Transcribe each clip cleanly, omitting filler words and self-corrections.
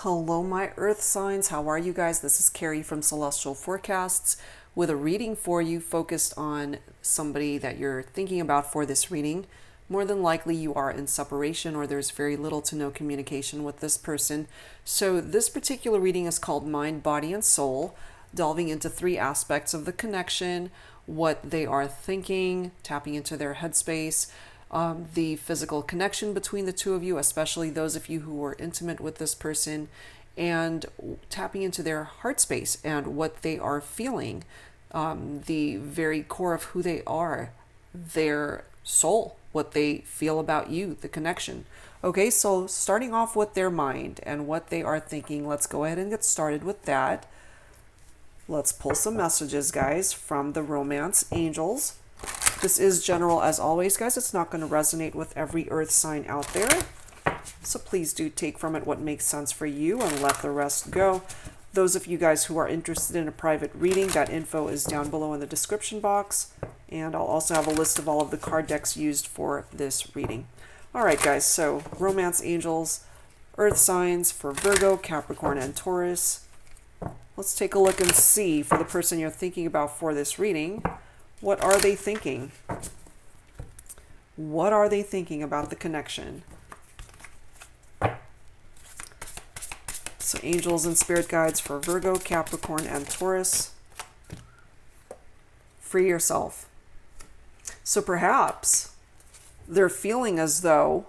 Hello, my earth signs. How are you guys? This is Carrie from Celestial Forecasts with a reading for you focused on somebody that you're thinking about for this reading. More than likely, you are in separation or there's very little to no communication with this person. So, this particular reading is called Mind, Body, and Soul, delving into three aspects of the connection: what they are thinking, tapping into their headspace, the physical connection between the two of you, especially those of you who are intimate with this person, and tapping into their heart space and what they are feeling, the very core of who they are, their soul, what they feel about you, the connection. Okay, so starting off with their mind and what they are thinking, let's go ahead and get started with that. Let's pull some messages, guys, from the romance angels. This is general as always, guys. It's not going to resonate with every earth sign out there. So please do take from it what makes sense for you and let the rest go. Those of you guys who are interested in a private reading, that info is down below in the description box. And I'll also have a list of all of the card decks used for this reading. All right, guys. So romance angels, earth signs for Virgo, Capricorn, and Taurus. Let's take a look and see for the person you're thinking about for this reading. What are they thinking? What are they thinking about the connection? So angels and spirit guides for Virgo, Capricorn, and Taurus. Free yourself. So perhaps they're feeling as though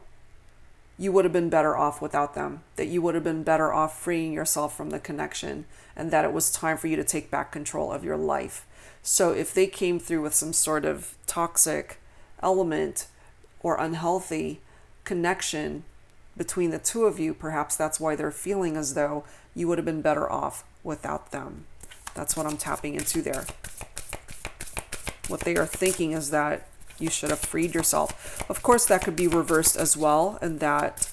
you would have been better off without them, that you would have been better off freeing yourself from the connection, and that it was time for you to take back control of your life. So if they came through with some sort of toxic element or unhealthy connection between the two of you, perhaps that's why they're feeling as though you would have been better off without them. That's what I'm tapping into there. What they are thinking is that you should have freed yourself. Of course, that could be reversed as well, and that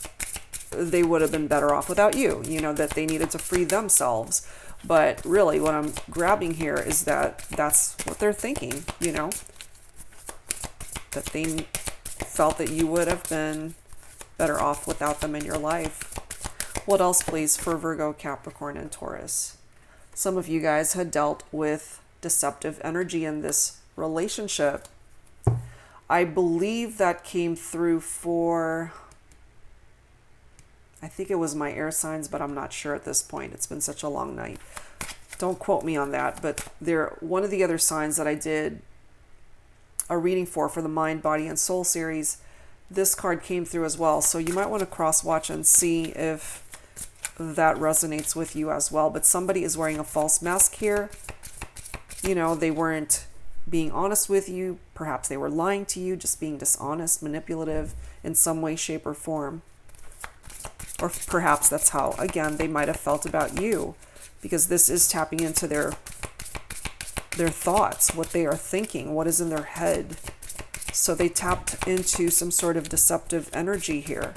they would have been better off without you, that they needed to free themselves. But really, what I'm grabbing here is that that's what they're thinking, that they felt that you would have been better off without them in your life. What else, please, for Virgo, Capricorn, and Taurus? Some of you guys had dealt with deceptive energy in this relationship. I believe that came through for, I think it was my air signs, but I'm not sure at this point. It's been such a long night. Don't quote me on that, but one of the other signs that I did a reading for the Mind, Body, and Soul series, this card came through as well. So you might want to cross-watch and see if that resonates with you as well. But somebody is wearing a false mask here. They weren't being honest with you. Perhaps they were lying to you, just being dishonest, manipulative in some way, shape, or form. Or perhaps that's how, again, they might have felt about you, because this is tapping into their thoughts, what they are thinking, what is in their head. So they tapped into some sort of deceptive energy here.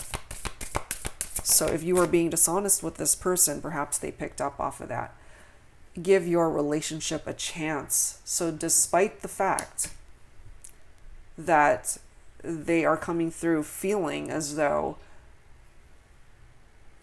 So if you are being dishonest with this person, perhaps they picked up off of that. Give your relationship a chance. So despite the fact that they are coming through feeling as though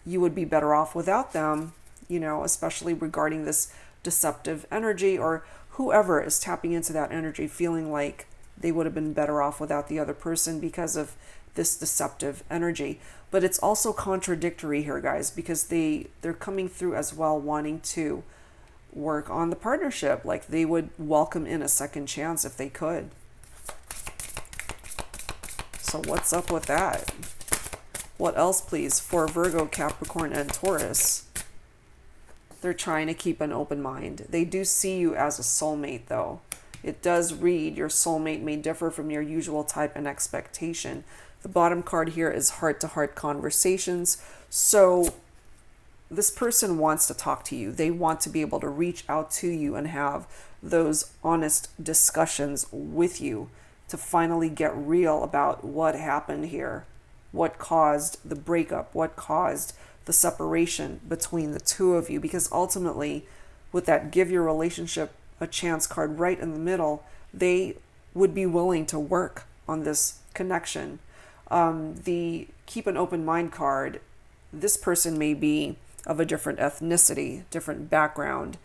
you would be better off without them, especially regarding this deceptive energy, or whoever is tapping into that energy feeling like they would have been better off without the other person because of this deceptive energy. But it's also contradictory here, guys, because they're coming through as well wanting to work on the partnership. Like they would welcome in a second chance if they could. So what's up with that? What else, please, for Virgo, Capricorn, and Taurus? They're trying to keep an open mind. They do see you as a soulmate, though. It does read your soulmate may differ from your usual type and expectation. The bottom card here is heart-to-heart conversations. So this person wants to talk to you. They want to be able to reach out to you and have those honest discussions with you to finally get real about what happened here. What caused the breakup? What caused the separation between the two of you? Because ultimately, with that give your relationship a chance card right in the middle, they would be willing to work on this connection. The keep an open mind card, this person may be of a different ethnicity, different background.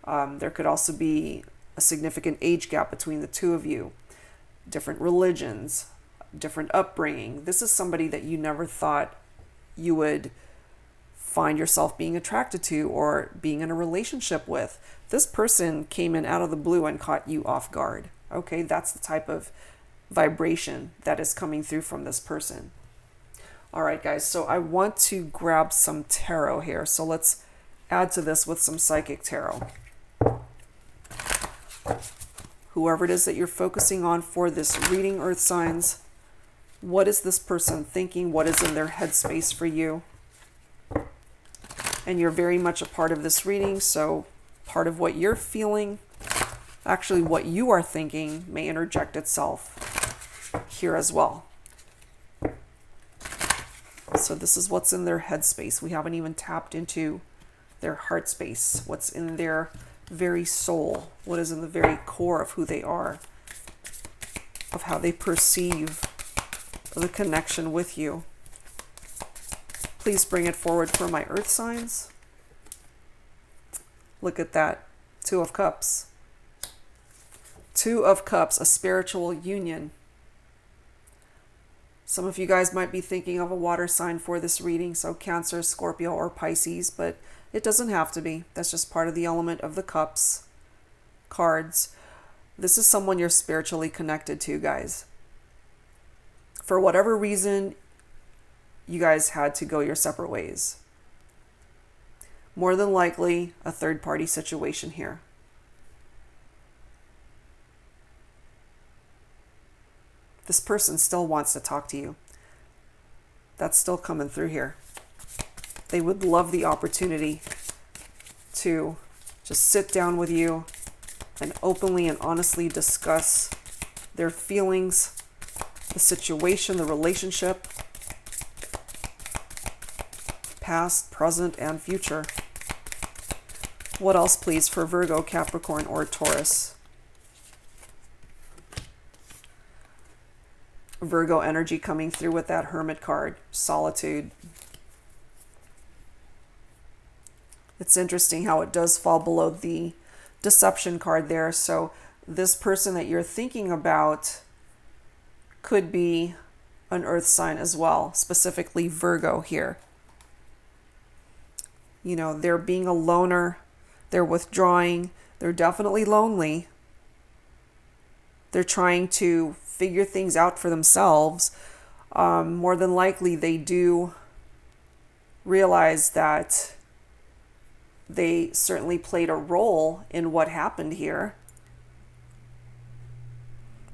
There could also be a significant age gap between the two of you, different religions, different upbringing. This is somebody that you never thought you would find yourself being attracted to or being in a relationship with. This person came in out of the blue and caught you off guard. Okay, that's the type of vibration that is coming through from this person. All right, guys, so I want to grab some tarot here. So let's add to this with some psychic tarot. Whoever it is that you're focusing on for this reading, earth signs, what is this person thinking? What is in their headspace for you? And you're very much a part of this reading, so part of what you're feeling, actually what you are thinking, may interject itself here as well. So this is what's in their headspace. We haven't even tapped into their heart space, what's in their very soul, what is in the very core of who they are, of how they perceive the connection with you. Please bring it forward for my earth signs. Look at that. 2 of Cups. 2 of Cups, a spiritual union. Some of you guys might be thinking of a water sign for this reading, so Cancer, Scorpio, or Pisces, but it doesn't have to be. That's just part of the element of the Cups cards. This is someone you're spiritually connected to, guys. For whatever reason, you guys had to go your separate ways. More than likely, a third-party situation here. This person still wants to talk to you. That's still coming through here. They would love the opportunity to just sit down with you and openly and honestly discuss their feelings, the situation, the relationship, past, present, and future. What else, please, for Virgo, Capricorn, or Taurus? Virgo energy coming through with that Hermit card, solitude. It's interesting how it does fall below the deception card there. So this person that you're thinking about could be an earth sign as well, specifically Virgo here. You know, they're being a loner, they're withdrawing, they're definitely lonely. They're trying to figure things out for themselves. More than likely, they do realize that they certainly played a role in what happened here.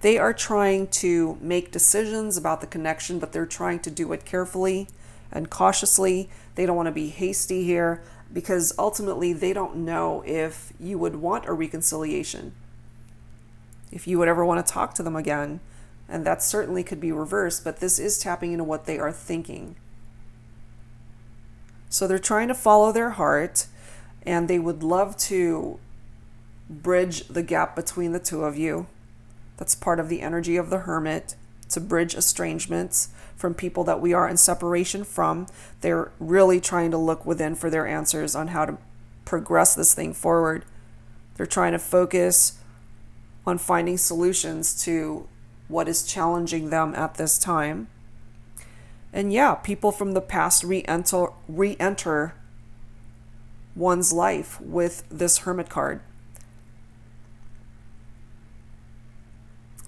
They are trying to make decisions about the connection, but they're trying to do it carefully and cautiously. They don't want to be hasty here because ultimately they don't know if you would want a reconciliation, if you would ever want to talk to them again. And that certainly could be reversed, but this is tapping into what they are thinking. So they're trying to follow their heart, and they would love to bridge the gap between the two of you. That's part of the energy of the Hermit, to bridge estrangements from people that we are in separation from. They're really trying to look within for their answers on how to progress this thing forward. They're trying to focus on finding solutions to what is challenging them at this time. And yeah, people from the past re-enter one's life with this Hermit card.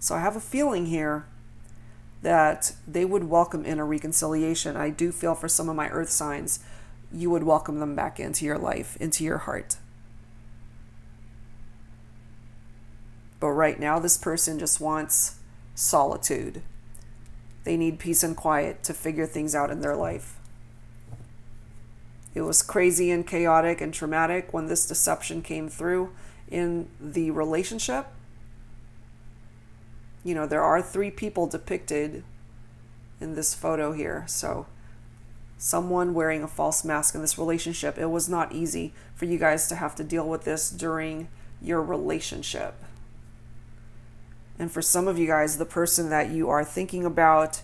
So I have a feeling here that they would welcome in a reconciliation. I do feel for some of my earth signs, you would welcome them back into your life, into your heart. But right now, this person just wants solitude. They need peace and quiet to figure things out in their life. It was crazy and chaotic and traumatic when this deception came through in the relationship. You know, there are 3 people depicted in this photo here. So someone wearing a false mask in this relationship. It was not easy for you guys to have to deal with this during your relationship. And for some of you guys, the person that you are thinking about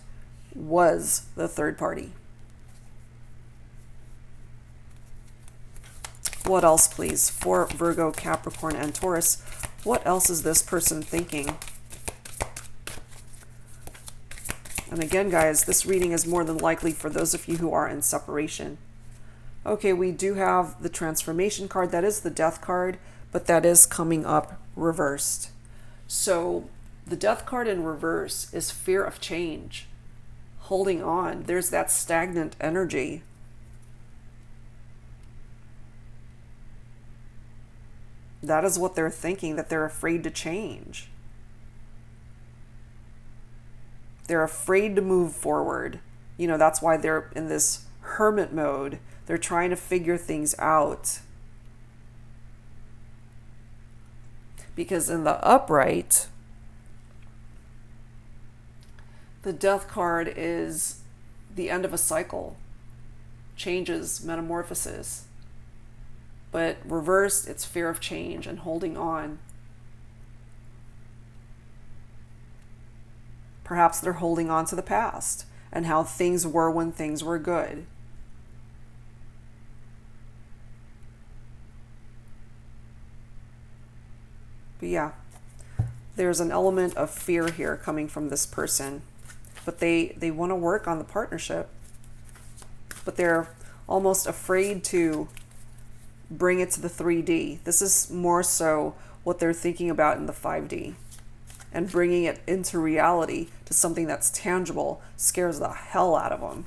was the third party. What else, please, for Virgo, Capricorn, and Taurus? What else is this person thinking? And again, guys, this reading is more than likely for those of you who are in separation. Okay, we do have the transformation card. That is the death card, but that is coming up reversed. So the death card in reverse is fear of change, holding on. There's that stagnant energy. That is what they're thinking, that they're afraid to change. They're afraid to move forward. You know, that's why they're in this hermit mode. They're trying to figure things out. Because in the upright, the death card is the end of a cycle, changes, metamorphosis. But reversed, it's fear of change and holding on. Perhaps they're holding on to the past and how things were when things were good. But yeah, there's an element of fear here coming from this person. But they want to work on the partnership. But they're almost afraid to bring it to the 3D. This is more so what they're thinking about in the 5D. And bringing it into reality to something that's tangible scares the hell out of them.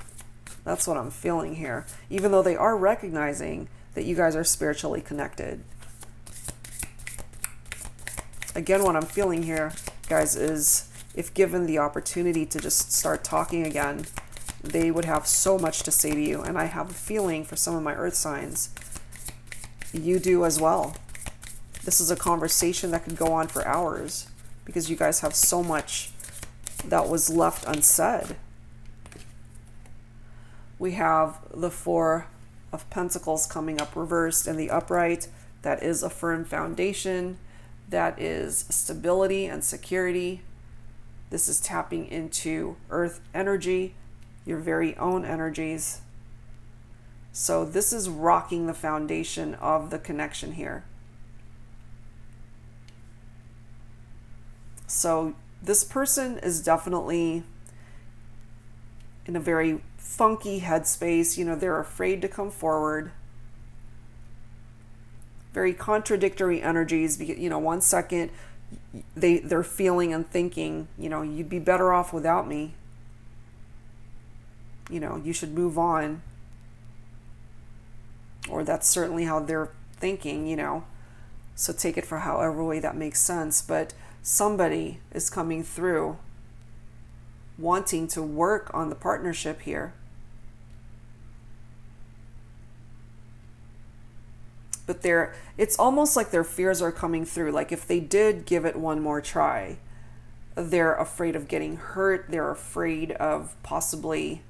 That's what I'm feeling here. Even though they are recognizing that you guys are spiritually connected. Again, what I'm feeling here, guys, is if given the opportunity to just start talking again, they would have so much to say to you. And I have a feeling for some of my earth signs, you do as well. This is a conversation that could go on for hours because you guys have so much that was left unsaid. We have the Four of Pentacles coming up reversed in the upright. That is a firm foundation. That is stability and security. This is tapping into earth energy, your very own energies. So this is rocking the foundation of the connection here. So this person is definitely in a very funky headspace. You know, they're afraid to come forward. Very contradictory energies. You know, one second they're feeling and thinking, you know, you'd be better off without me. You know, you should move on. Or that's certainly how they're thinking, you know. So take it for however way that makes sense. But somebody is coming through wanting to work on the partnership here. But it's almost like their fears are coming through. Like if they did give it one more try, they're afraid of getting hurt. They're afraid of possibly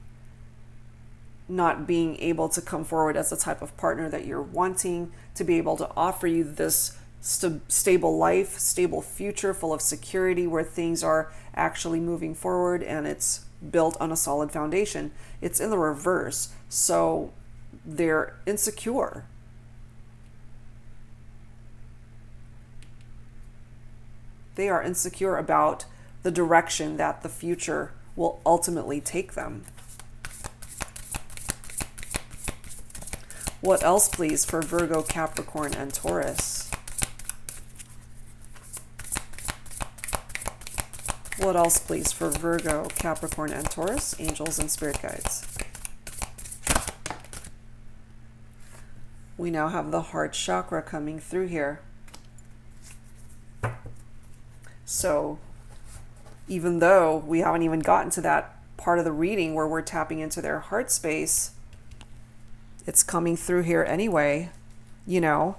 not being able to come forward as the type of partner that you're wanting, to be able to offer you this stable life, stable future full of security where things are actually moving forward and it's built on a solid foundation. It's in the reverse. So they're insecure. They are insecure about the direction that the future will ultimately take them. What else, please, for Virgo, Capricorn, and Taurus? What else, please, for Virgo, Capricorn, and Taurus? Angels and spirit guides. We now have the heart chakra coming through here. So even though we haven't even gotten to that part of the reading where we're tapping into their heart space, it's coming through here anyway, you know,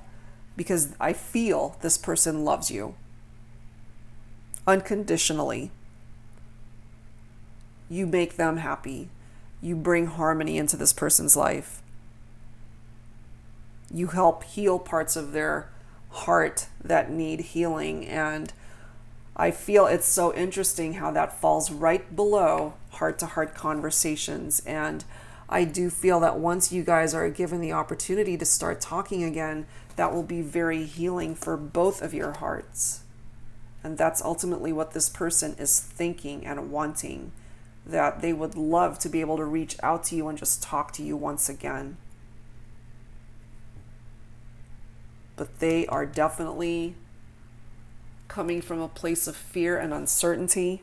because I feel this person loves you unconditionally. You make them happy. You bring harmony into this person's life. You help heal parts of their heart that need healing. And I feel it's so interesting how that falls right below heart-to-heart conversations. And I do feel that once you guys are given the opportunity to start talking again, that will be very healing for both of your hearts. And that's ultimately what this person is thinking and wanting, that they would love to be able to reach out to you and just talk to you once again. But they are definitely coming from a place of fear and uncertainty.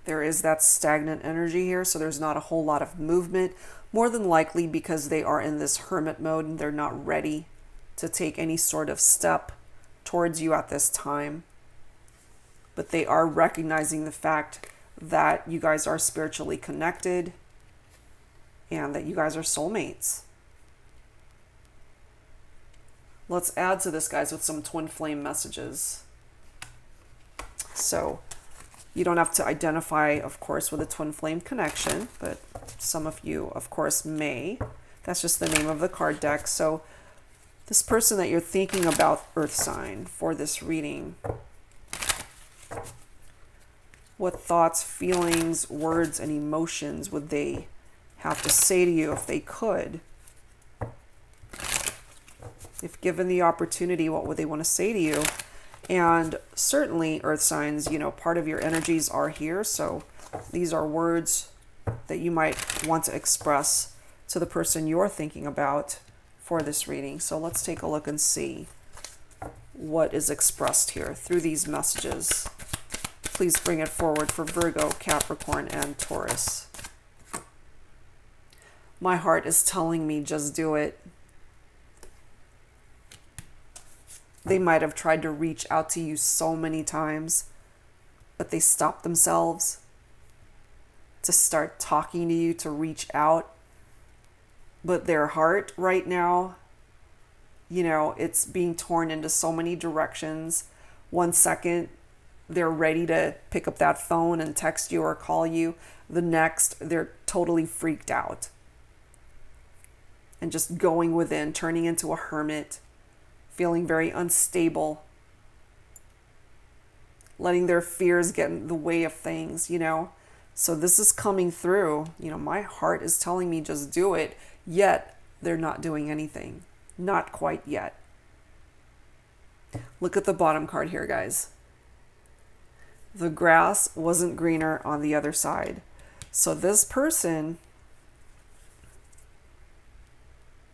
There is that stagnant energy here, so there's not a whole lot of movement, more than likely because they are in this hermit mode and they're not ready to take any sort of step towards you at this time. But they are recognizing the fact that you guys are spiritually connected and that you guys are soulmates. Let's add to this, guys, with some twin flame messages. So you don't have to identify, of course, with a twin flame connection, but some of you, of course, may. That's just the name of the card deck. So this person that you're thinking about, earth sign, for this reading, what thoughts, feelings, words, and emotions would they have to say to you if they could? If given the opportunity, what would they want to say to you? And certainly, earth signs, you know, part of your energies are here. So these are words that you might want to express to the person you're thinking about for this reading. So let's take a look and see what is expressed here through these messages. Please bring it forward for Virgo, Capricorn, and Taurus. My heart is telling me just do it. They might have tried to reach out to you so many times, but they stopped themselves to start talking to you, to reach out. But their heart right now, you know, it's being torn into so many directions. One second, they're ready to pick up that phone and text you or call you. The next, they're totally freaked out and just going within, turning into a hermit, feeling very unstable, letting their fears get in the way of things, you know. So this is coming through. You know, my heart is telling me just do it, yet they're not doing anything. Not quite yet. Look at the bottom card here, guys. The grass wasn't greener on the other side. So this person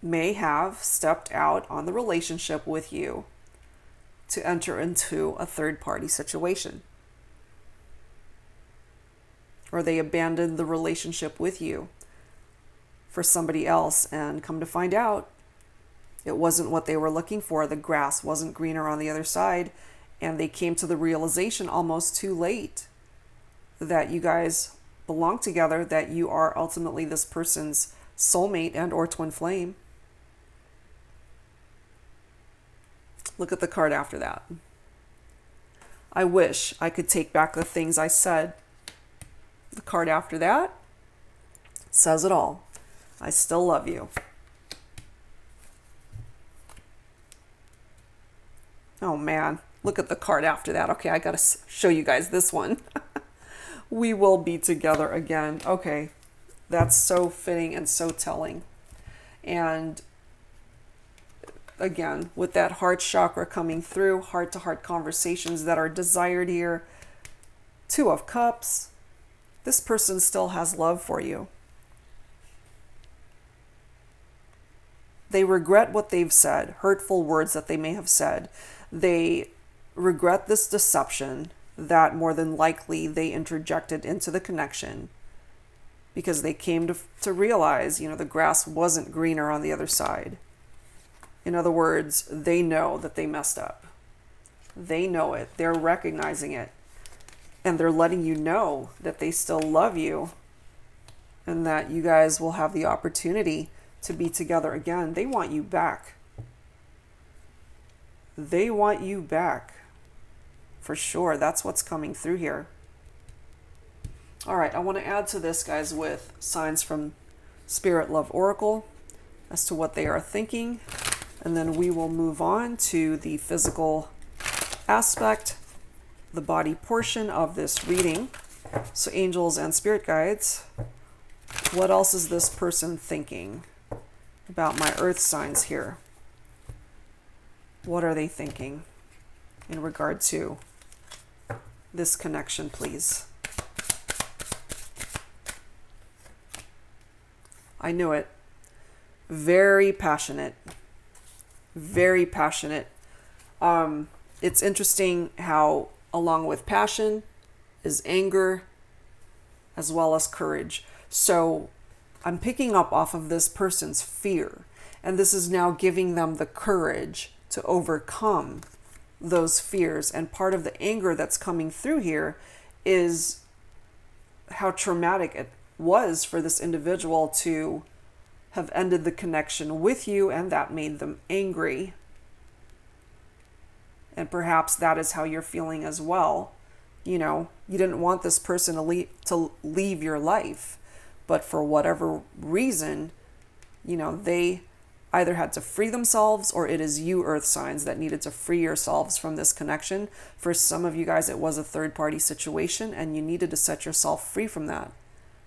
may have stepped out on the relationship with you to enter into a third-party situation. Or they abandoned the relationship with you for somebody else, and come to find out it wasn't what they were looking for. The grass wasn't greener on the other side, and they came to the realization almost too late that you guys belong together, that you are ultimately this person's soulmate and or twin flame. Look at the card after that. I wish I could take back the things I said. The card after that says it all. I still love you. Oh man, look at the card after that. Okay, I gotta show you guys this one. We will be together again. Okay, that's so fitting and so telling. And again, with that heart chakra coming through, heart-to-heart conversations that are desired here. Two of Cups. This person still has love for you. They regret what they've said, hurtful words that they may have said. They regret this deception that more than likely they interjected into the connection, because they came to realize, you know, the grass wasn't greener on the other side. In other words, they know that they messed up. They know it. They're recognizing it. And they're letting you know that they still love you and that you guys will have the opportunity to be together again. They want you back. They want you back. For sure. That's what's coming through here. All right. I want to add to this, guys, with signs from Spirit Love Oracle as to what they are thinking. And then we will move on to the physical aspect, the body portion of this reading. So angels and spirit guides, what else is this person thinking about my earth signs here? What are they thinking in regard to this connection, please? I knew it. Very passionate. Very passionate. It's interesting how along with passion is anger as well as courage. So I'm picking up off of this person's fear, and this is now giving them the courage to overcome those fears. And part of the anger that's coming through here is how traumatic it was for this individual to have ended the connection with you, and that made them angry. And perhaps that is how you're feeling as well. You know, you didn't want this person to leave your life, but for whatever reason, you know, they either had to free themselves, or it is you, earth signs, that needed to free yourselves from this connection. For some of you guys, it was a third-party situation, and you needed to set yourself free from that.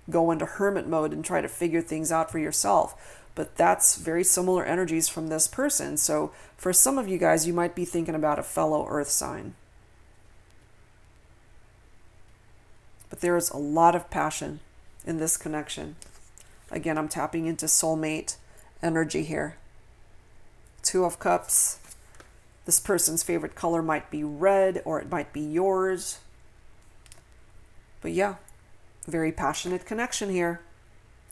Go into hermit mode and try to figure things out for yourself. But that's very similar energies from this person. So for some of you guys, you might be thinking about a fellow earth sign. But there is a lot of passion in this connection. Again, I'm tapping into soulmate energy here. Two of Cups. This person's favorite color might be red, or it might be yours. But yeah, very passionate connection here.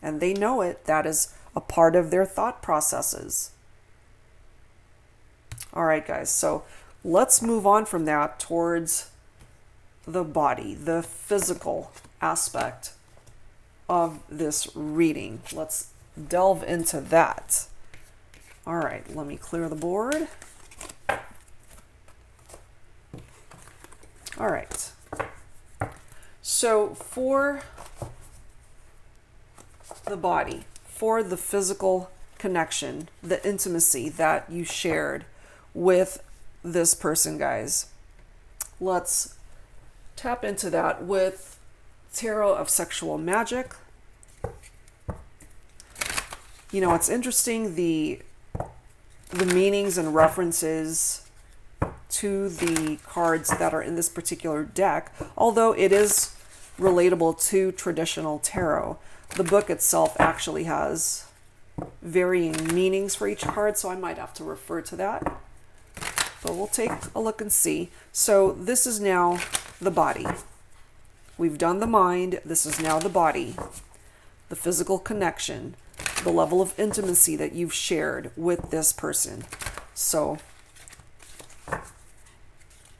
And they know it. That is a part of their thought processes. All right, guys. So let's move on from that towards the body, the physical aspect of this reading. Let's delve into that. All right, let me clear the board. All right. So for the body, for the physical connection, the intimacy that you shared with this person, guys, let's tap into that with Tarot of Sexual Magic. You know, it's interesting, the meanings and references to the cards that are in this particular deck, although it is relatable to traditional tarot. The book itself actually has varying meanings for each card, so I might have to refer to that. But we'll take a look and see. So this is now the body. We've done the mind. This is now the body. The physical connection. The level of intimacy that you've shared with this person. So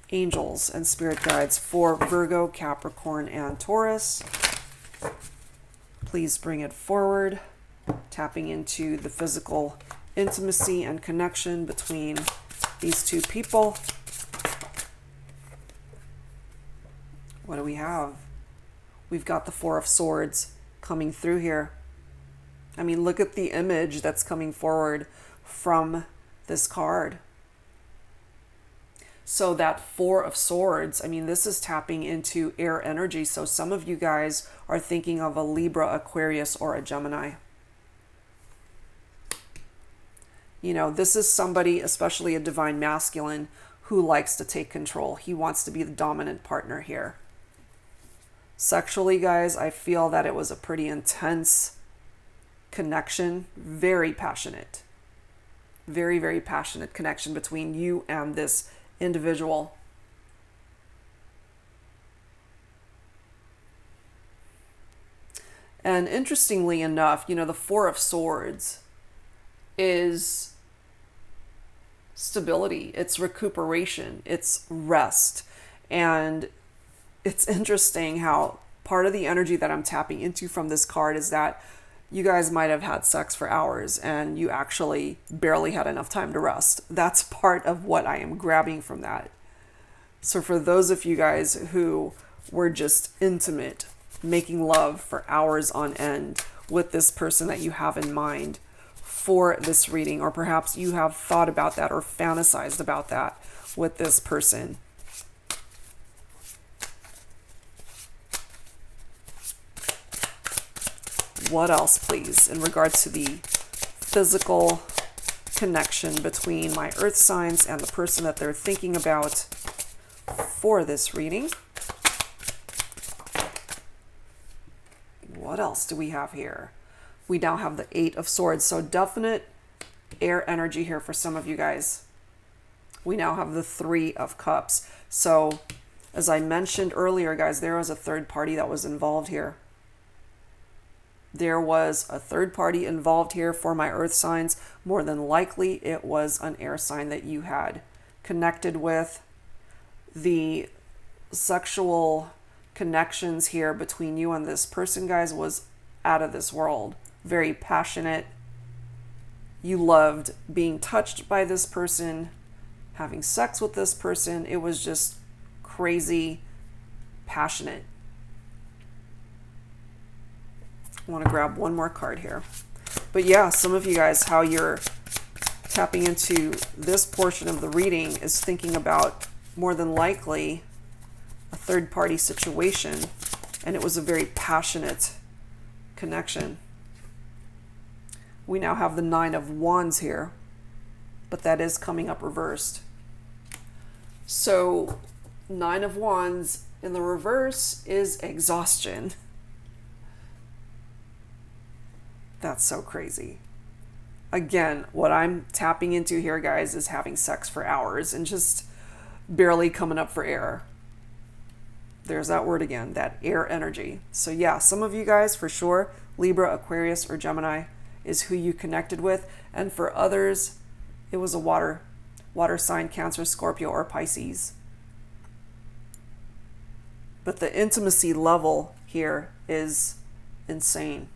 angels and spirit guides for Virgo, Capricorn, and Taurus. Please bring it forward, tapping into the physical intimacy and connection between these two people. What do we have? We've got the Four of Swords coming through here. I mean, look at the image that's coming forward from this card. So that Four of Swords, I mean, this is tapping into air energy. So some of you guys are thinking of a Libra, Aquarius, or a Gemini. You know, this is somebody, especially a divine masculine, who likes to take control. He wants to be the dominant partner here. Sexually, guys, I feel that it was a pretty intense connection. Very passionate. Very, very passionate connection between you and this individual. And interestingly enough, you know, the Four of Swords is stability, it's recuperation, it's rest. And it's interesting how part of the energy that I'm tapping into from this card is that you guys might have had sex for hours and you actually barely had enough time to rest. That's part of what I am grabbing from that. So for those of you guys who were just intimate, making love for hours on end with this person that you have in mind for this reading, or perhaps you have thought about that or fantasized about that with this person. What else, please, in regards to the physical connection between my earth signs and the person that they're thinking about for this reading? What else do we have here? We now have the Eight of Swords, so definite air energy here for some of you guys. We now have the Three of Cups. So, as I mentioned earlier, guys, there was a third party that was involved here. There was a third party involved here for my earth signs. More than likely, it was an air sign that you had connected with. The sexual connections here between you and this person, guys, was out of this world. Very passionate. You loved being touched by this person, having sex with this person. It was just crazy passionate. I want to grab one more card here. But yeah, some of you guys, how you're tapping into this portion of the reading is thinking about, more than likely, a third party situation, and it was a very passionate connection. We now have the Nine of Wands here, but that is coming up reversed. So Nine of Wands in the reverse is exhaustion. That's so crazy. Again, what I'm tapping into here, guys, is having sex for hours and just barely coming up for air. There's that word again, that air energy. So yeah, some of you guys for sure, Libra, Aquarius, or Gemini is who you connected with. And for others, it was a water sign, Cancer, Scorpio, or Pisces. But the intimacy level here is insane.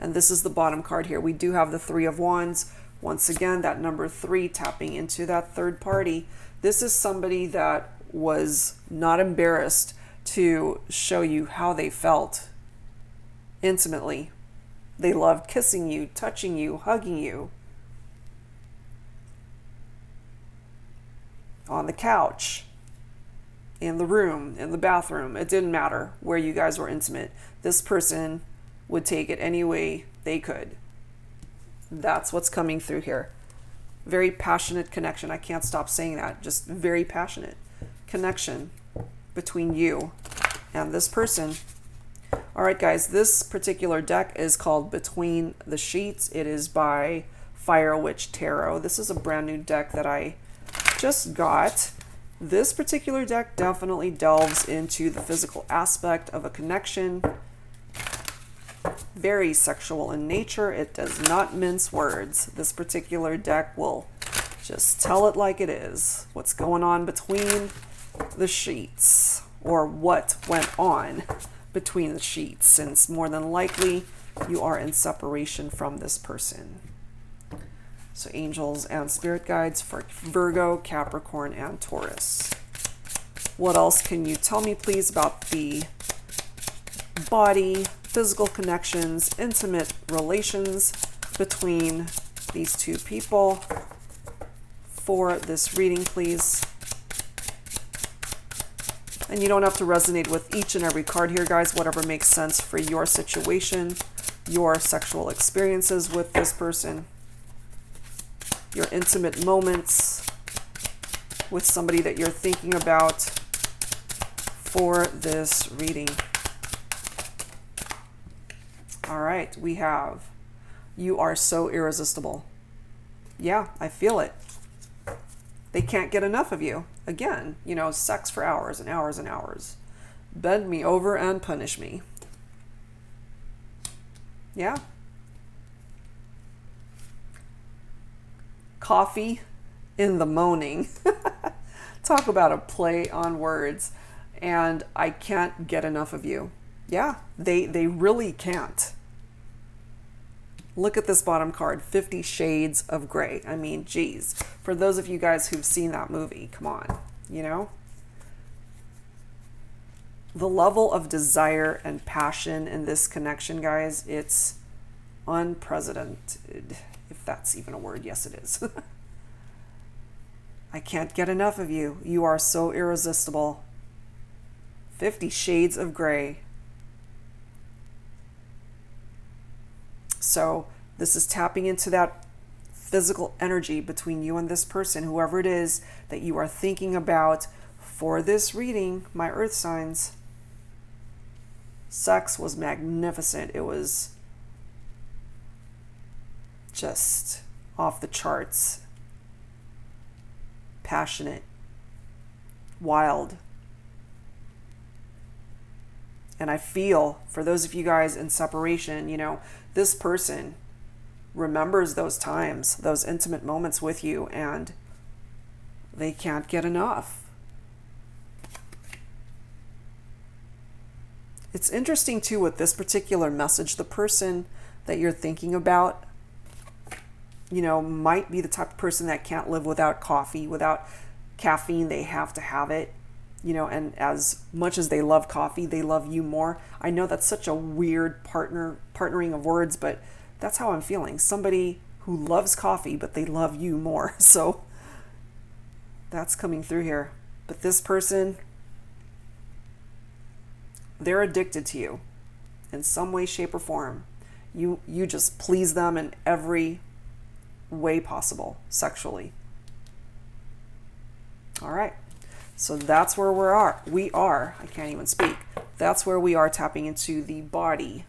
And this is the bottom card here. We do have the Three of Wands. Once again, that number 3 tapping into that third party. This is somebody that was not embarrassed to show you how they felt intimately. They loved kissing you, touching you, hugging you. On the couch, in the room, in the bathroom. It didn't matter where you guys were intimate. This person would take it any way they could. That's what's coming through here. Very passionate connection. I can't stop saying that. Just very passionate connection between you and this person. All right, guys, this particular deck is called Between the Sheets. It is by Waite Tarot. This is a brand new deck that I just got. This particular deck definitely delves into the physical aspect of a connection. Very sexual in nature. It does not mince words. This particular deck will just tell it like it is. What's going on between the sheets, or what went on between the sheets, since more than likely you are in separation from this person. So angels and spirit guides for Virgo, Capricorn, and Taurus. What else can you tell me, please, about the body, physical connections, intimate relations between these two people for this reading, please? And you don't have to resonate with each and every card here, guys. Whatever makes sense for your situation, your sexual experiences with this person, your intimate moments with somebody that you're thinking about for this reading. All right, we have, you are so irresistible. Yeah, I feel it. They can't get enough of you. Again, you know, sex for hours and hours and hours. Bend me over and punish me. Yeah. Coffee in the moaning. Talk about a play on words. And I can't get enough of you. Yeah, they really can't. Look at this bottom card, 50 Shades of Grey. I mean, geez. For those of you guys who've seen that movie, come on, you know? The level of desire and passion in this connection, guys, it's unprecedented. If that's even a word, yes it is. I can't get enough of you. You are so irresistible. 50 Shades of Grey. So this is tapping into that physical energy between you and this person, whoever it is that you are thinking about for this reading, my earth signs. Sex was magnificent. It was just off the charts. Passionate. Wild. And I feel, for those of you guys in separation, this person remembers those times, those intimate moments with you, and they can't get enough. It's interesting too with this particular message, the person that you're thinking about, might be the type of person that can't live without coffee, without caffeine. They have to have it, and as much as they love coffee, they love you more. I know that's such a weird partnering of words, but that's how I'm feeling. Somebody who loves coffee, but they love you more. So that's coming through here. But this person, they're addicted to you in some way, shape, or form. You just please them in every way possible, sexually. All right. So that's where we are. I can't even speak. That's where we are, tapping into the body,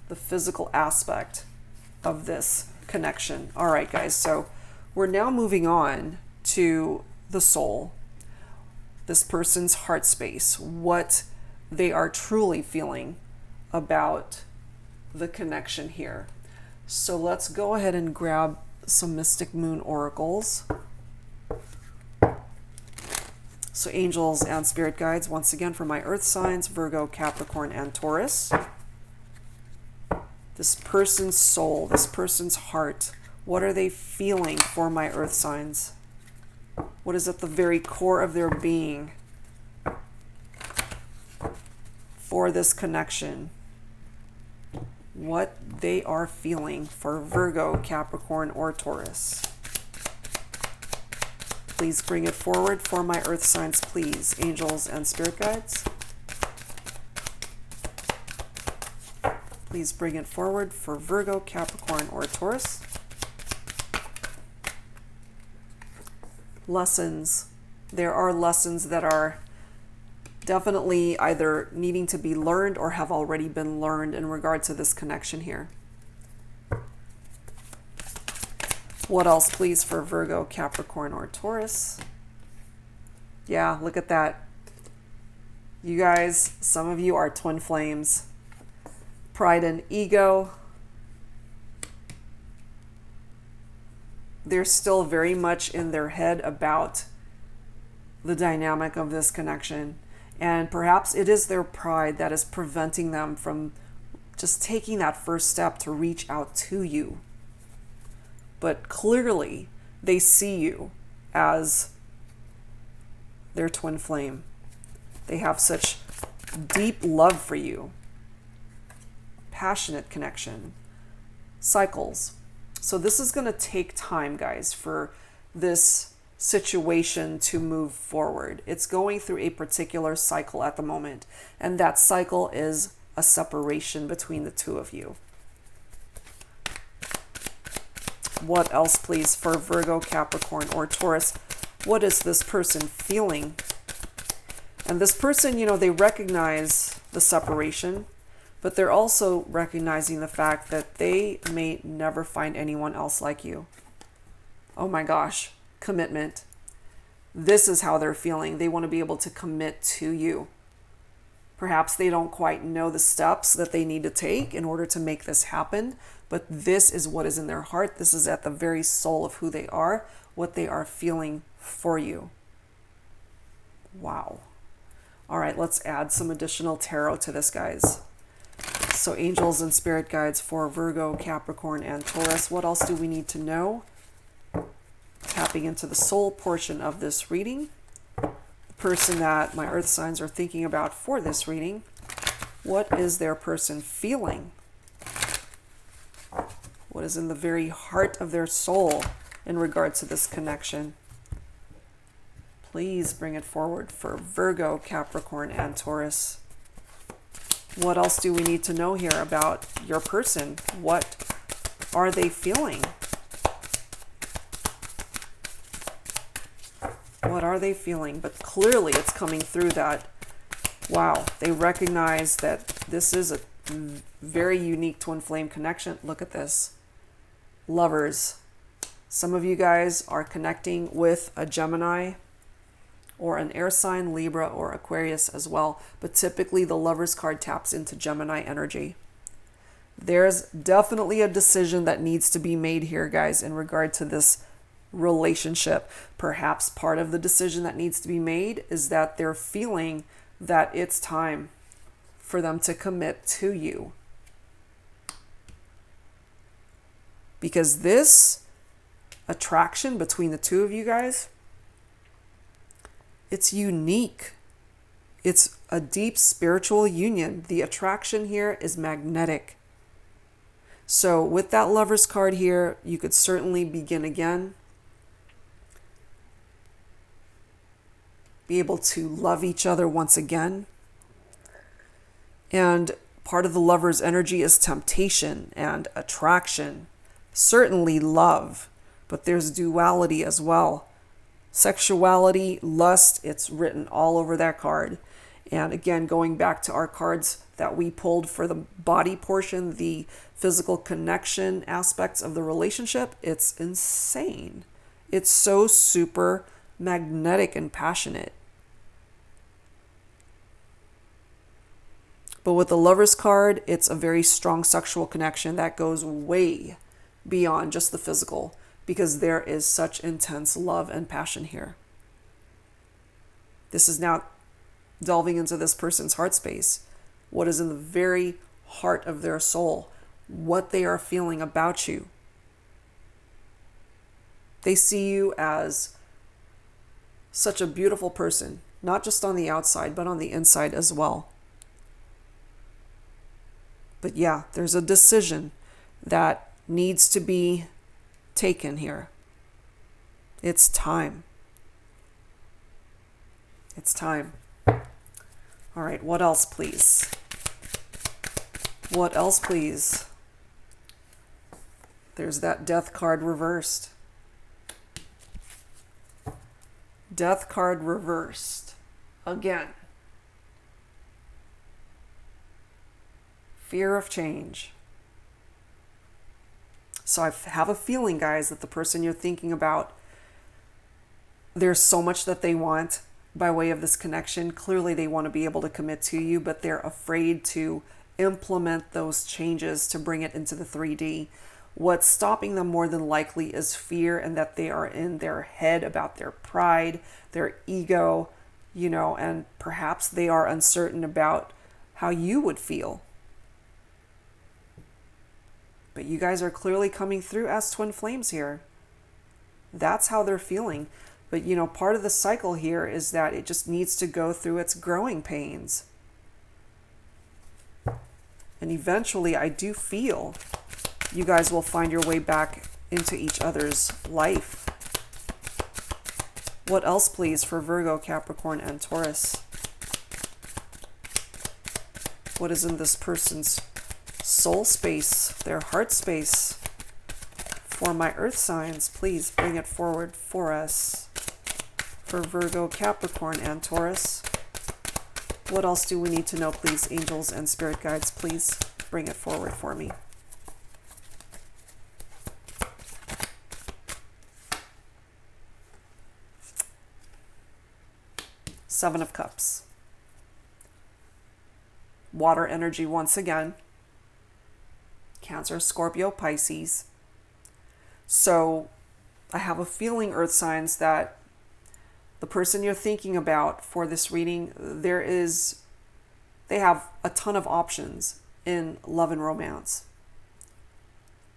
the physical aspect of this connection. All right, guys. So we're now moving on to the soul, this person's heart space, what they are truly feeling about the connection here. So let's go ahead and grab some Mystic Moon oracles. So angels and spirit guides, once again, for my earth signs, Virgo, Capricorn, and Taurus. This person's soul, this person's heart, what are they feeling for my earth signs? What is at the very core of their being for this connection? What they are feeling for Virgo, Capricorn, or Taurus. Please bring it forward for my earth signs, please, angels and spirit guides. Please bring it forward for Virgo, Capricorn, or Taurus. Lessons. There are lessons that are definitely either needing to be learned or have already been learned in regard to this connection here. What else, please, for Virgo, Capricorn, or Taurus? Yeah, look at that. You guys, some of you are twin flames. Pride and ego. They're still very much in their head about the dynamic of this connection. And perhaps it is their pride that is preventing them from just taking that first step to reach out to you. But clearly, they see you as their twin flame. They have such deep love for you. Passionate connection. Cycles. So this is going to take time, guys, for this situation to move forward. It's going through a particular cycle at the moment. And that cycle is a separation between the two of you. What else, please, for Virgo, Capricorn, or Taurus? What is this person feeling? And this person, they recognize the separation, but they're also recognizing the fact that they may never find anyone else like you. Oh my gosh, commitment. This is how they're feeling. They want to be able to commit to you. Perhaps they don't quite know the steps that they need to take in order to make this happen, but this is what is in their heart. This is at the very soul of who they are, what they are feeling for you. Wow. All right, let's add some additional tarot to this, guys. So angels and spirit guides for Virgo, Capricorn, and Taurus. What else do we need to know? Tapping into the soul portion of this reading. The person that my earth signs are thinking about for this reading. What is their person feeling? What is in the very heart of their soul in regard to this connection? Please bring it forward for Virgo, Capricorn, and Taurus. What else do we need to know here about your person? What are they feeling? What are they feeling? But clearly it's coming through that, wow, they recognize that this is a very unique twin flame connection. Look at this. Lovers. Some of you guys are connecting with a Gemini or an air sign, Libra or Aquarius as well. But typically the Lovers card taps into Gemini energy. There's definitely a decision that needs to be made here, guys, in regard to this relationship. Perhaps part of the decision that needs to be made is that they're feeling that it's time for them to commit to you. Because this attraction between the two of you guys, it's unique. It's a deep spiritual union. The attraction here is magnetic. So with that Lovers card here, you could certainly begin again. Be able to love each other once again. And part of the Lover's energy is temptation and attraction. Certainly love, but there's duality as well. Sexuality, lust, it's written all over that card. And again, going back to our cards that we pulled for the body portion, the physical connection aspects of the relationship, it's insane. It's so super magnetic and passionate. But with the Lover's card, it's a very strong sexual connection that goes way beyond just the physical, because there is such intense love and passion here. This is now delving into this person's heart space. What is in the very heart of their soul, what they are feeling about you. They see you as such a beautiful person, not just on the outside, but on the inside as well. But yeah, there's a decision that needs to be taken here. It's time. It's time. All right, what else, please? What else, please? There's that Death card reversed. Death card reversed. Again. Fear of change. So I have a feeling, guys, that the person you're thinking about, there's so much that they want by way of this connection. Clearly they want to be able to commit to you, but they're afraid to implement those changes to bring it into the 3D. What's stopping them more than likely is fear, and that they are in their head about their pride, their ego, and perhaps they are uncertain about how you would feel. But you guys are clearly coming through as twin flames here. That's how they're feeling. But, part of the cycle here is that it just needs to go through its growing pains. And eventually, I do feel you guys will find your way back into each other's life. What else, please, for Virgo, Capricorn, and Taurus? What is in this person's soul space, their heart space? For my earth signs, please bring it forward for us. For Virgo, Capricorn, and Taurus. What else do we need to know, please? Angels and spirit guides, please bring it forward for me. Seven of Cups. Water energy once again. Cancer, Scorpio, Pisces. So I have a feeling, earth signs, that the person you're thinking about for this reading, they have a ton of options in love and romance.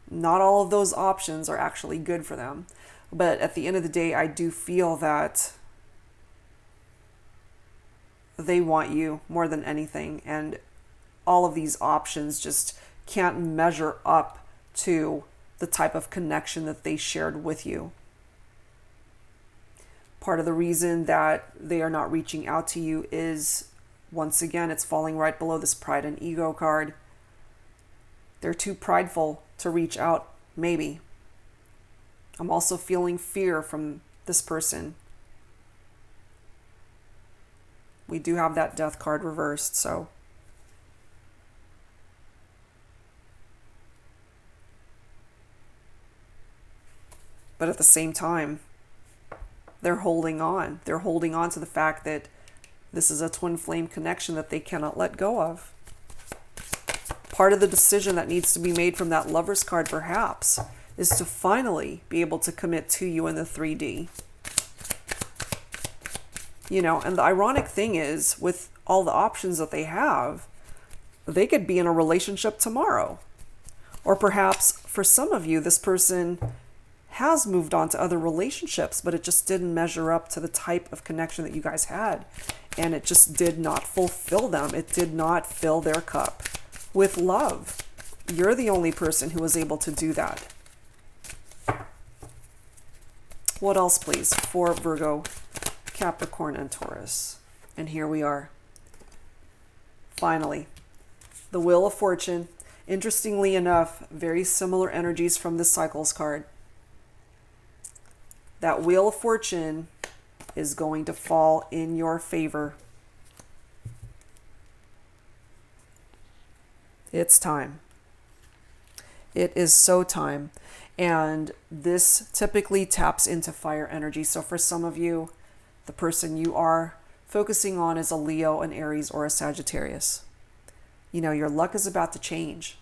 Not all of those options are actually good for them. But at the end of the day, I do feel that they want you more than anything. And all of these options just can't measure up to the type of connection that they shared with you. Part of the reason that they are not reaching out to you is, once again, it's falling right below this pride and ego card. They're too prideful to reach out Maybe. I'm also feeling fear from this person. We do have that death card reversed, so. But at the same time, they're holding on. They're holding on to the fact that this is a twin flame connection that they cannot let go of. Part of the decision that needs to be made from that Lover's card, perhaps, is to finally be able to commit to you in the 3D. You know, and the ironic thing is, with all the options that they have, they could be in a relationship tomorrow. Or perhaps, for some of you, this person has moved on to other relationships, but it just didn't measure up to the type of connection that you guys had. And it just did not fulfill them. It did not fill their cup with love. You're the only person who was able to do that. What else, please, for Virgo, Capricorn, and Taurus? And here we are. Finally, the Wheel of Fortune. Interestingly enough, very similar energies from the Cycles card. That Wheel of Fortune is going to fall in your favor. It's time. It is so time. And this typically taps into fire energy. So for some of you, the person you are focusing on is a Leo, an Aries, or a Sagittarius. You know, your luck is about to change.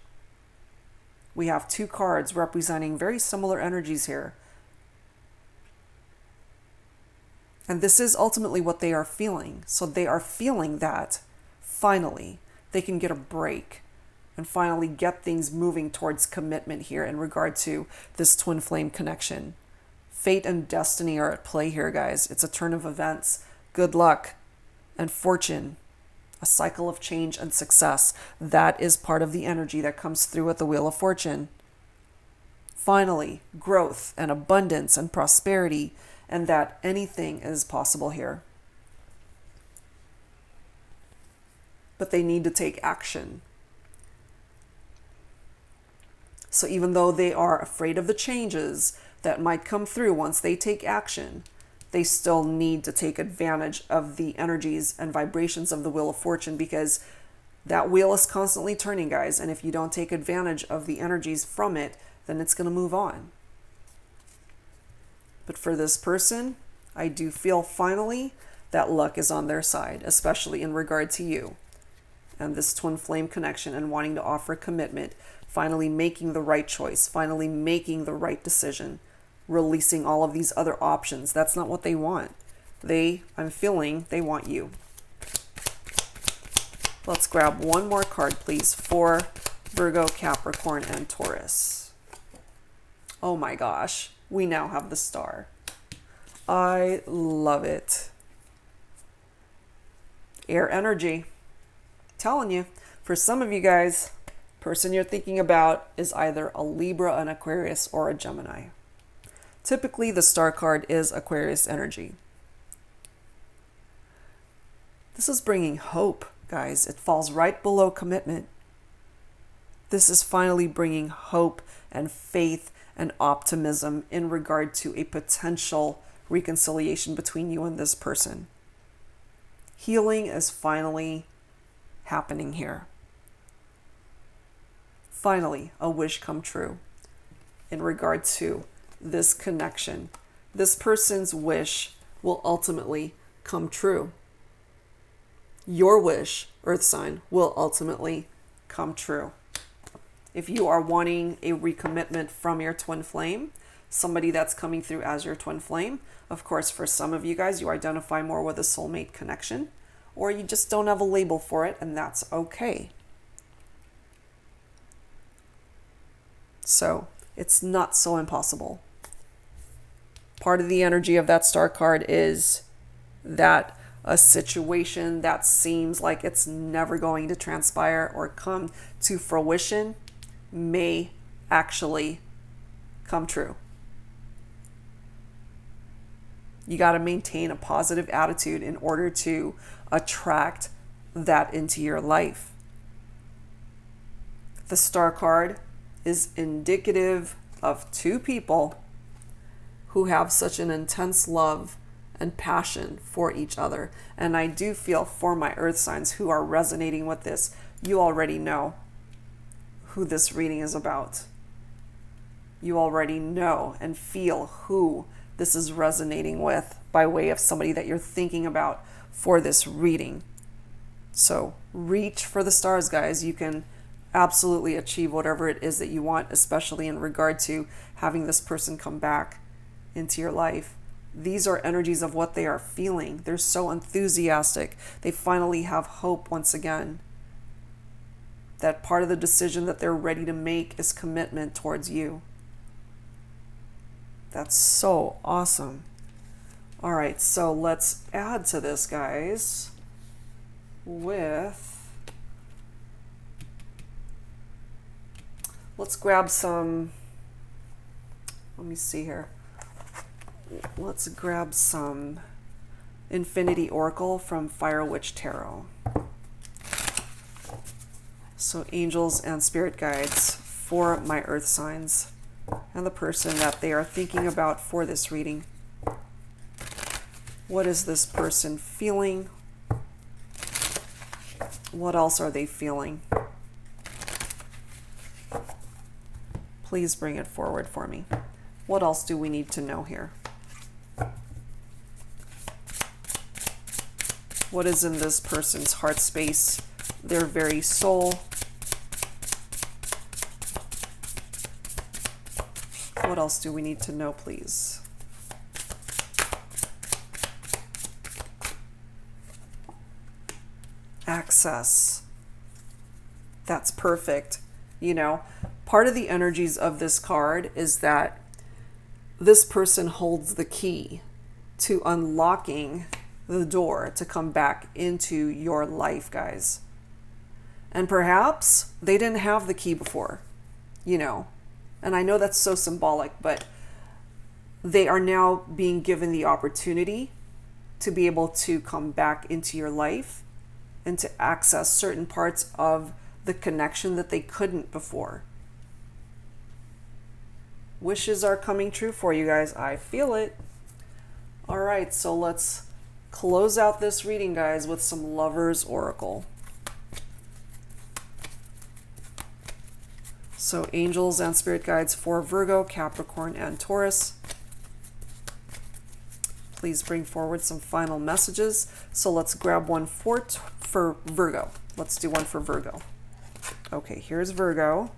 We have two cards representing very similar energies here. And this is ultimately what they are feeling. So they are feeling that finally they can get a break and finally get things moving towards commitment here in regard to this twin flame connection. Fate and destiny are at play here, guys. It's a turn of events, good luck, and fortune, a cycle of change and success. That is part of the energy that comes through with the Wheel of Fortune. Finally, growth and abundance and prosperity, and that anything is possible here. But they need to take action. So even though they are afraid of the changes that might come through once they take action, they still need to take advantage of the energies and vibrations of the Wheel of Fortune, because that wheel is constantly turning, guys. And if you don't take advantage of the energies from it, then it's going to move on. But for this person, I do feel finally that luck is on their side, especially in regard to you and this twin flame connection and wanting to offer commitment, finally making the right choice, finally making the right decision, releasing all of these other options. That's not what they want. I'm feeling they want you. Let's grab one more card, please, for Virgo, Capricorn, and Taurus. Oh my gosh, we now have the Star. I love it. Air energy. Telling you, for some of you guys, person you're thinking about is either a Libra, an Aquarius, or a Gemini. Typically, the Star card is Aquarius energy. This is bringing hope, guys. It falls right below commitment. This is finally bringing hope and faith and optimism in regard to a potential reconciliation between you and this person. Healing is finally happening here. Finally, a wish come true in regard to this connection. This person's wish will ultimately come true. Your wish, Earth sign, will ultimately come true. If you are wanting a recommitment from your twin flame, somebody that's coming through as your twin flame, of course, for some of you guys, you identify more with a soulmate connection, or you just don't have a label for it, and that's okay. So it's not so impossible. Part of the energy of that Star card is that a situation that seems like it's never going to transpire or come to fruition may actually come true. You got to maintain a positive attitude in order to attract that into your life. The Star card is indicative of two people who have such an intense love and passion for each other. And I do feel for my earth signs who are resonating with this, you already know who this reading is about. You already know and feel who this is resonating with by way of somebody that you're thinking about for this reading. So reach for the stars, guys. You can absolutely achieve whatever it is that you want, especially in regard to having this person come back into your life. These are energies of what they are feeling. They're so enthusiastic. They finally have hope once again. That part of the decision that they're ready to make is commitment towards you. That's so awesome. All right, so let's add to this, guys, with, let's grab some, let me see here. Let's grab some Infinity Oracle from Waite Tarot. So angels and spirit guides for my earth signs and the person that they are thinking about for this reading. What is this person feeling? What else are they feeling? Please bring it forward for me. What else do we need to know here? What is in this person's heart space, their very soul? What else do we need to know, please? Access. That's perfect. You know, part of the energies of this card is that this person holds the key to unlocking the door to come back into your life, guys. And perhaps they didn't have the key before, you know. And I know that's so symbolic, but they are now being given the opportunity to be able to come back into your life and to access certain parts of the connection that they couldn't before. Wishes are coming true for you guys. I feel it. All right, so let's close out this reading, guys, with some Lover's Oracle. So angels and spirit guides for Virgo, Capricorn, and Taurus. Please bring forward some final messages. So let's grab one for Virgo. Let's do one for Virgo. Okay, here's Virgo.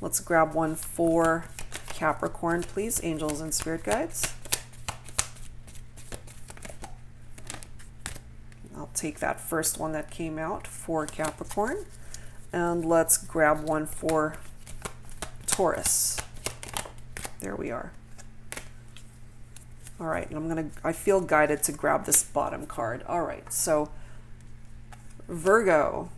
Let's grab one for Capricorn, please, angels and spirit guides. I'll take that first one that came out for Capricorn. And let's grab one for Taurus. There we are. All right, and I feel guided to grab this bottom card. All right, so Virgo,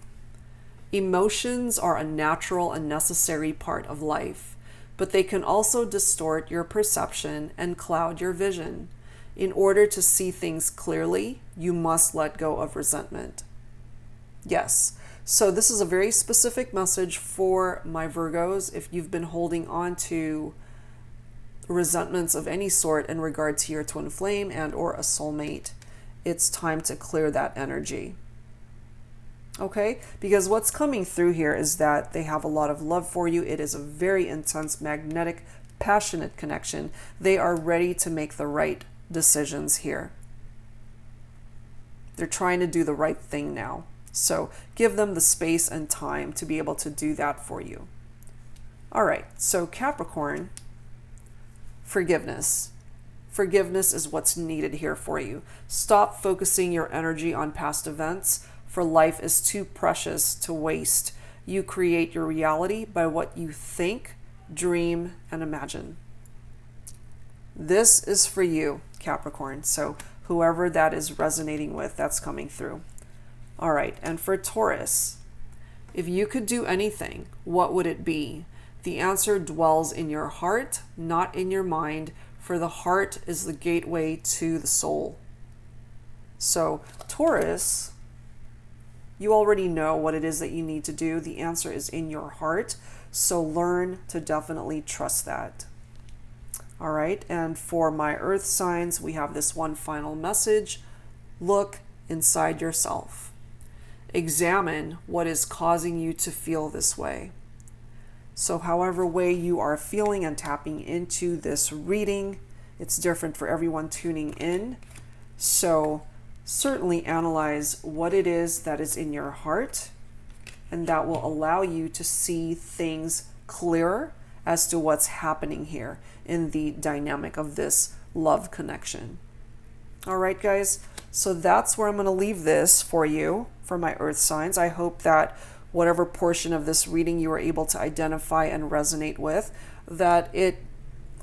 emotions are a natural and necessary part of life, but they can also distort your perception and cloud your vision. In order to see things clearly, you must let go of resentment. Yes, so this is a very specific message for my Virgos. If you've been holding on to resentments of any sort in regard to your twin flame and or a soulmate, it's time to clear that energy. Okay, because what's coming through here is that they have a lot of love for you. It is a very intense, magnetic, passionate connection. They are ready to make the right decisions here. They're trying to do the right thing now. So give them the space and time to be able to do that for you. All right, so Capricorn, forgiveness. Forgiveness is what's needed here for you. Stop focusing your energy on past events, for life is too precious to waste. You create your reality by what you think, dream, and imagine. This is for you, Capricorn. So whoever that is resonating with, that's coming through. All right, and for Taurus, if you could do anything, what would it be? The answer dwells in your heart, not in your mind, for the heart is the gateway to the soul. So Taurus, you already know what it is that you need to do. The answer is in your heart. So learn to definitely trust that. All right, and for my earth signs, we have this one final message. Look inside yourself. Examine what is causing you to feel this way. So however way you are feeling and tapping into this reading, it's different for everyone tuning in. So certainly analyze what it is that is in your heart, and that will allow you to see things clearer as to what's happening here in the dynamic of this love connection. All right, guys, so that's where I'm going to leave this for you for my earth signs. I hope that whatever portion of this reading you were able to identify and resonate with, that it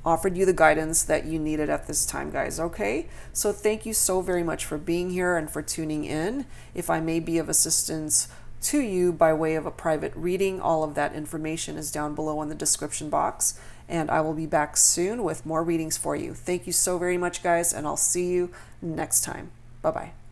offered you the guidance that you needed at this time, guys. Okay, so thank you so very much for being here and for tuning in. If I may be of assistance to you by way of a private reading, all of that information is down below in the description box, and I will be back soon with more readings for you. Thank you so very much, guys, and I'll see you next time. Bye-bye.